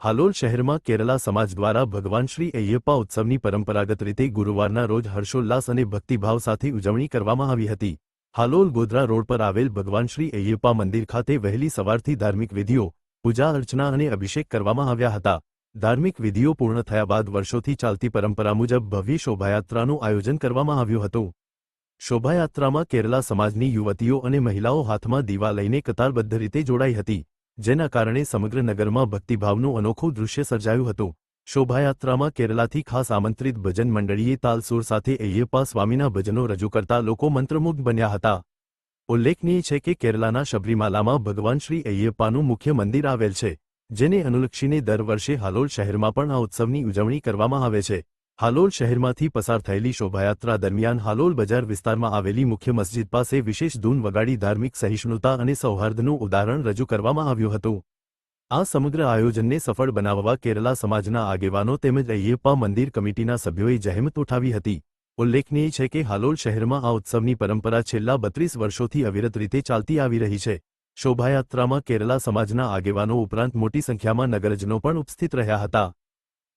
હાલોલ શહેરમાં કેરલા સમાજ દ્વારા ભગવાન શ્રી અય્યપ્પા ઉત્સવની પરંપરાગત રીતે ગુરુવારના રોજ હર્ષોલ્લાસ અને ભક્તિભાવ સાથે ઉજવણી કરવામાં આવી હતી। હાલોલ ગોધરા રોડ પર આવેલ ભગવાન શ્રી અય્યપ્પા મંદિર ખાતે વહેલી સવારથી ધાર્મિક વિધિઓ, પૂજા અર્ચના અને અભિષેક કરવામાં આવ્યા હતા। ધાર્મિક વિધિઓ પૂર્ણ થયા બાદ વર્ષોથી ચાલતી પરંપરા મુજબ ભવ્ય શોભાયાત્રાનું આયોજન કરવામાં આવ્યું હતું। શોભાયાત્રામાં કેરલા સમાજની યુવતીઓ અને મહિલાઓ હાથમાં દીવા લઈને કતારબદ્ધ રીતે જોડાઈ હતી, જેના કારણે સમગ્ર નગરમાં ભક્તિભાવનું અનોખું દૃશ્ય સર્જાયું હતું। શોભાયાત્રામાં કેરલાથી ખાસ આમંત્રિત ભજન મંડળીએ તાલસુર સાથે અય્યપ્પા સ્વામીના ભજનો રજૂ કરતા લોકો મંત્રમુગ્ધ બન્યા હતા। ઉલ્લેખનીય છે કે કેરલાના શબરીમાલામાં ભગવાન શ્રી અય્યપ્પાનું મુખ્ય મંદિર આવેલ છે, જેને અનુલક્ષીને દર વર્ષે હાલોલ શહેરમાં પણ આ ઉત્સવની ઉજવણી કરવામાં આવે છે। હાલોલ શહેરમાંથી પસાર થયેલી શોભાયાત્રા દરમિયાન હાલોલ બજાર વિસ્તારમાં આવેલી મુખ્ય મસ્જિદ પાસે વિશેષ ધૂન વગાડી ધાર્મિક સહિષ્ણુતા અને સૌહાર્દનું ઉદાહરણ રજૂ કરવામાં આવ્યું હતું। આ સમગ્ર આયોજનને સફળ બનાવવા કેરલા સમાજના આગેવાનો તેમજ અય્યપ્પા મંદિર કમિટીના સભ્યોએ જહેમત ઉઠાવી હતી। ઉલ્લેખનીય છે કે હાલોલ શહેરમાં આ ઉત્સવની પરંપરા છેલ્લા 32 વર્ષોથી અવિરત રીતે ચાલતી આવી રહી છે। શોભાયાત્રામાં કેરલા સમાજના આગેવાનો ઉપરાંત મોટી સંખ્યામાં નગરજનો પણ ઉપસ્થિત રહ્યા હતા।